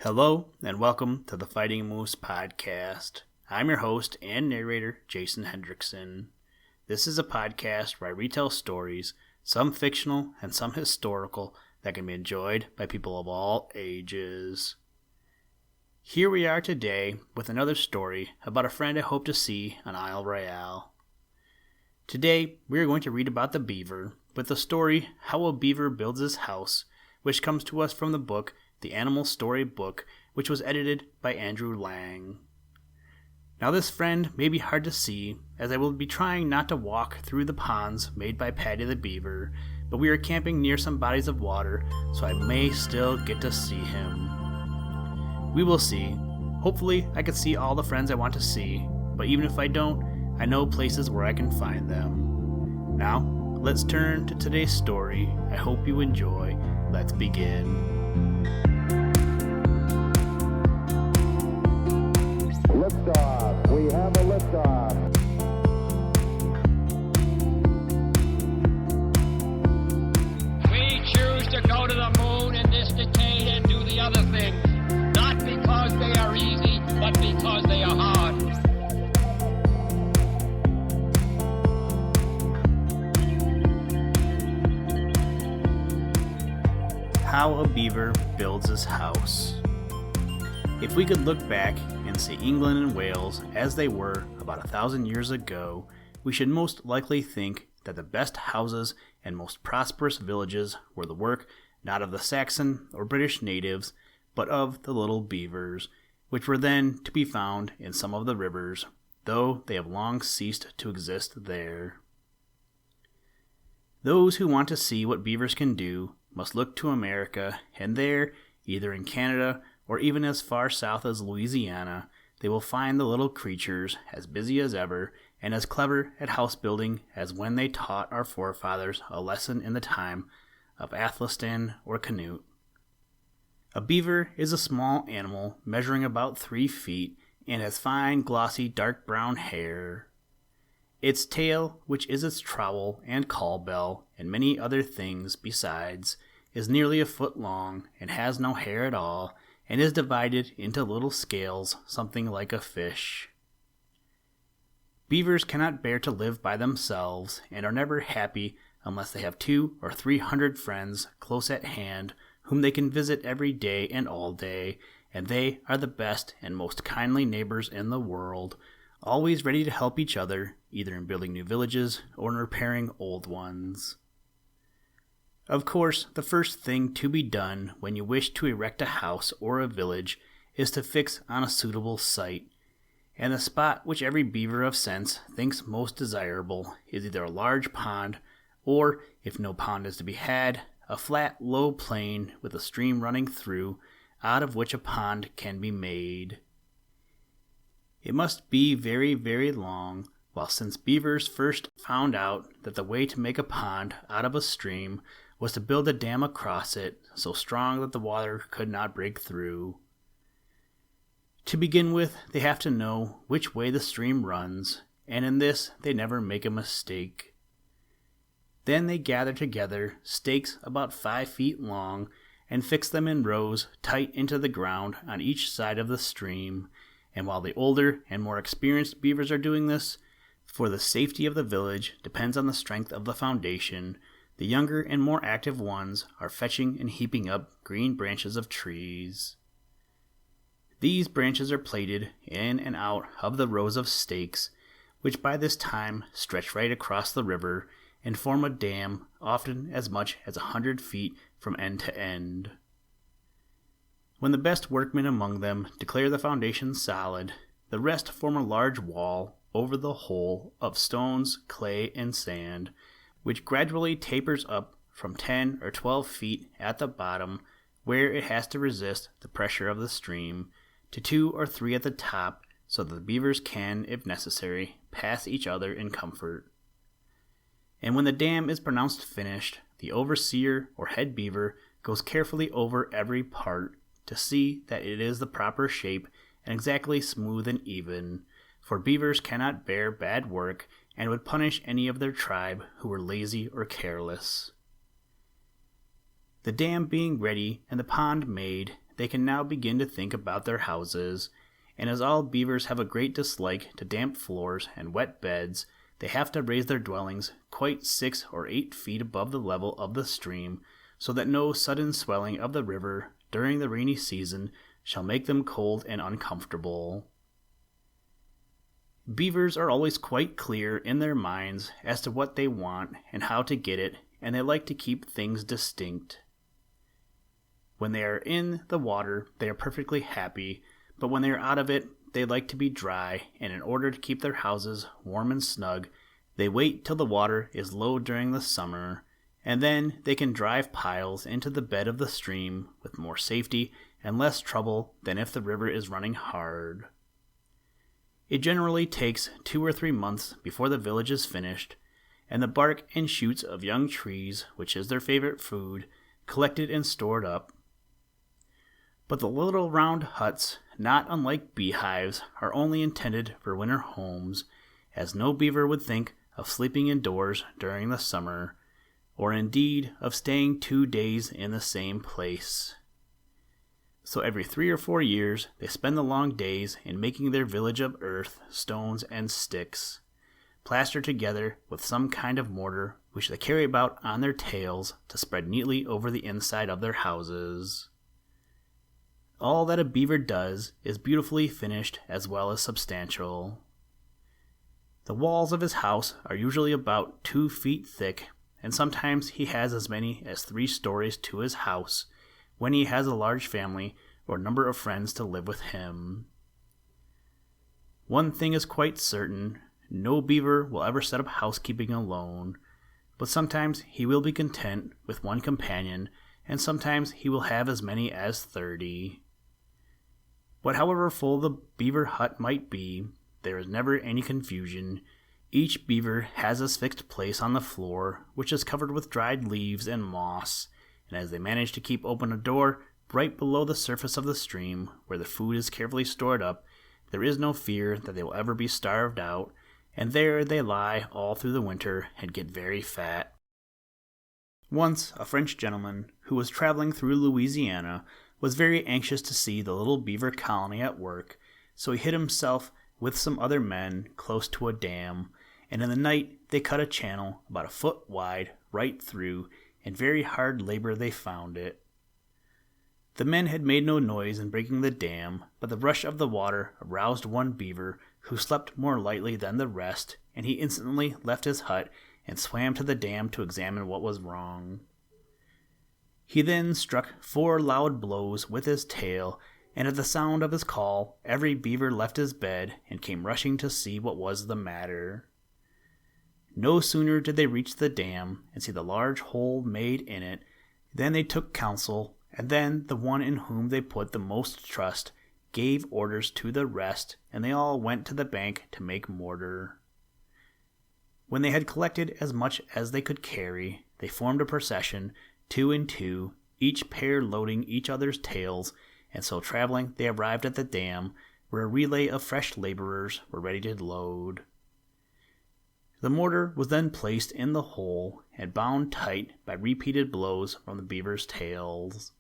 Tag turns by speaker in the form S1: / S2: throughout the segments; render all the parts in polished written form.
S1: Hello, and welcome to the Fighting Moose Podcast. I'm your host and narrator, Jason Hendrickson. This is a podcast where I retell stories, some fictional and some historical, that can be enjoyed by people of all ages. Here we are today with another story about a friend I hope to see on Isle Royale. Today, we are going to read about the beaver, with the story How a Beaver Builds His House, which comes to us from the book The Animal Story Book, which was edited by Andrew Lang. Now this friend may be hard to see, as I will be trying not to walk through the ponds made by Patty the Beaver, but we are camping near some bodies of water, so I may still get to see him. We will see. Hopefully I can see all the friends I want to see, but even if I don't, I know places where I can find them. Now, let's turn to today's story. I hope you enjoy. Let's begin.
S2: Liftoff. We have a liftoff.
S3: We choose to go to the moon in this decade and do the other things, not because they are easy, but because they are hard.
S1: How a Beaver Builds His House. If we could look back and see England and Wales as they were about 1,000 years ago, we should most likely think that the best houses and most prosperous villages were the work not of the Saxon or British natives, but of the little beavers, which were then to be found in some of the rivers, though they have long ceased to exist there. Those who want to see what beavers can do must look to America, and there, either in Canada or even as far south as Louisiana, they will find the little creatures as busy as ever and as clever at house building as when they taught our forefathers a lesson in the time of Athelstan or Canute. A beaver is a small animal measuring about 3 feet and has fine, glossy, dark brown hair. Its tail, which is its trowel and call bell and many other things besides, is nearly a foot long and has no hair at all, and is divided into little scales, something like a fish. Beavers cannot bear to live by themselves, and are never happy unless they have 200 or 300 friends close at hand, whom they can visit every day and all day, and they are the best and most kindly neighbors in the world, always ready to help each other, either in building new villages or in repairing old ones. Of course, the first thing to be done when you wish to erect a house or a village is to fix on a suitable site, and the spot which every beaver of sense thinks most desirable is either a large pond, or, if no pond is to be had, a flat, low plain with a stream running through, out of which a pond can be made. It must be very, very long, while since beavers first found out that the way to make a pond out of a stream was to build a dam across it, so strong that the water could not break through. To begin with, they have to know which way the stream runs, and in this they never make a mistake. Then they gather together stakes about 5 feet long, and fix them in rows tight into the ground on each side of the stream, and while the older and more experienced beavers are doing this, for the safety of the village depends on the strength of the foundation, the younger and more active ones are fetching and heaping up green branches of trees. These branches are plaited in and out of the rows of stakes, which by this time stretch right across the river and form a dam often as much as 100 feet from end to end. When the best workmen among them declare the foundation solid, the rest form a large wall over the whole of stones, clay, and sand, which gradually tapers up from 10 or 12 feet at the bottom, where it has to resist the pressure of the stream, to 2 or 3 at the top, so that the beavers can, if necessary, pass each other in comfort. And when the dam is pronounced finished, the overseer or head beaver goes carefully over every part to see that it is the proper shape and exactly smooth and even, for beavers cannot bear bad work and would punish any of their tribe who were lazy or careless. The dam being ready and the pond made, they can now begin to think about their houses, and as all beavers have a great dislike to damp floors and wet beds, they have to raise their dwellings quite 6 or 8 feet above the level of the stream, so that no sudden swelling of the river during the rainy season shall make them cold and uncomfortable. Beavers are always quite clear in their minds as to what they want and how to get it, and they like to keep things distinct. When they are in the water, they are perfectly happy, but when they are out of it, they like to be dry, and in order to keep their houses warm and snug, they wait till the water is low during the summer, and then they can drive piles into the bed of the stream with more safety and less trouble than if the river is running hard. It generally takes 2 or 3 months before the village is finished, and the bark and shoots of young trees, which is their favorite food, collected and stored up. But the little round huts, not unlike beehives, are only intended for winter homes, as no beaver would think of sleeping indoors during the summer, or indeed of staying 2 days in the same place. So every 3 or 4 years, they spend the long days in making their village of earth, stones, and sticks, plastered together with some kind of mortar which they carry about on their tails to spread neatly over the inside of their houses. All that a beaver does is beautifully finished as well as substantial. The walls of his house are usually about 2 feet thick, and sometimes he has as many as 3 stories to his house, when he has a large family or number of friends to live with him. One thing is quite certain, no beaver will ever set up housekeeping alone, but sometimes he will be content with 1 companion, and sometimes he will have as many as 30. But however full the beaver hut might be, there is never any confusion. Each beaver has his fixed place on the floor, which is covered with dried leaves and moss, and as they manage to keep open a door right below the surface of the stream, where the food is carefully stored up, there is no fear that they will ever be starved out, and there they lie all through the winter and get very fat. Once a French gentleman who was traveling through Louisiana was very anxious to see the little beaver colony at work, so he hid himself with some other men close to a dam, and in the night they cut a channel about 1 foot wide right through, and very hard labor they found it. The men had made no noise in breaking the dam, but the rush of the water aroused one beaver who slept more lightly than the rest, and he instantly left his hut and swam to the dam to examine what was wrong. He then struck 4 loud blows with his tail, and at the sound of his call, every beaver left his bed and came rushing to see what was the matter. No sooner did they reach the dam and see the large hole made in it, than they took counsel, and then the one in whom they put the most trust gave orders to the rest, and they all went to the bank to make mortar. When they had collected as much as they could carry, they formed a procession, 2 and 2, each pair loading each other's tails, and so traveling they arrived at the dam, where a relay of fresh laborers were ready to load. The mortar was then placed in the hole and bound tight by repeated blows from the beavers' tails.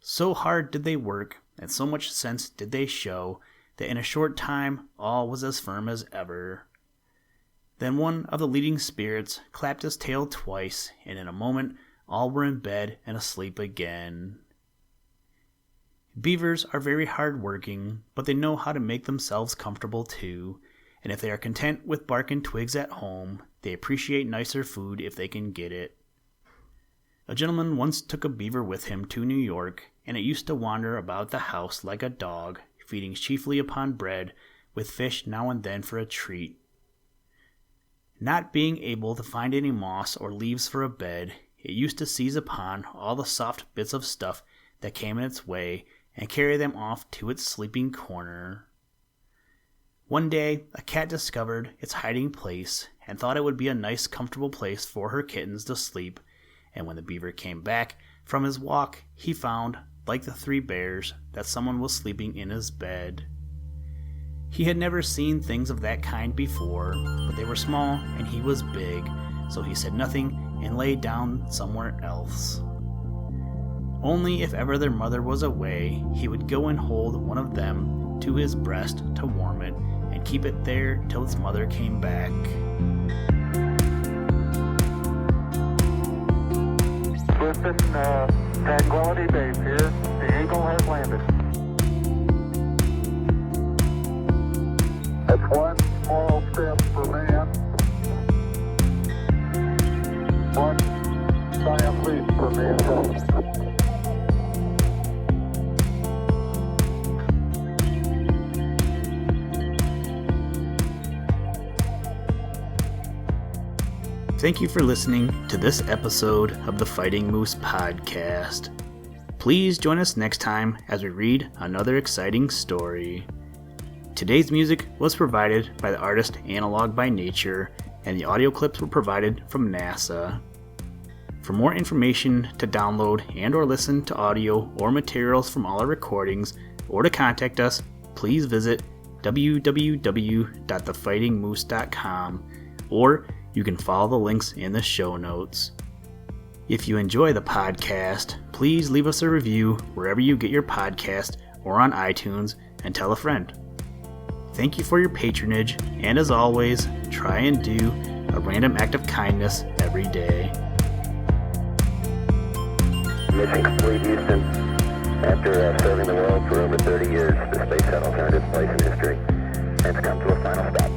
S1: So hard did they work, and so much sense did they show, that in a short time all was as firm as ever. Then one of the leading spirits clapped his tail twice, and in a moment all were in bed and asleep again. Beavers are very hard-working, but they know how to make themselves comfortable too, and if they are content with bark and twigs at home, they appreciate nicer food if they can get it. A gentleman once took a beaver with him to New York, and it used to wander about the house like a dog, feeding chiefly upon bread, with fish now and then for a treat. Not being able to find any moss or leaves for a bed, it used to seize upon all the soft bits of stuff that came in its way and carry them off to its sleeping corner. One day, a cat discovered its hiding place and thought it would be a nice, comfortable place for her kittens to sleep, and when the beaver came back from his walk, he found, like the 3 bears, that someone was sleeping in his bed. He had never seen things of that kind before, but they were small and he was big, so he said nothing and lay down somewhere else. Only if ever their mother was away, he would go and hold one of them to his breast to warm it and keep it there till its mother came back.
S2: Listen, Tranquility Base here. The Eagle has landed. That's one small step for man, one giant leap for mankind.
S1: Thank you for listening to this episode of the Fighting Moose Podcast. Please join us next time as we read another exciting story. Today's music was provided by the artist Analog by Nature, and the audio clips were provided from NASA. For more information to download and or listen to audio or materials from all our recordings, or to contact us, please visit www.thefightingmoose.com, or you can follow the links in the show notes. If you enjoy the podcast, please leave us a review wherever you get your podcast or on iTunes, and tell a friend. Thank you for your patronage, and as always, try and do a random act of kindness every day.
S4: Mission complete, Houston. After serving the world for over 30 years, the space shuttle turned its place in history, and it's come to a final stop.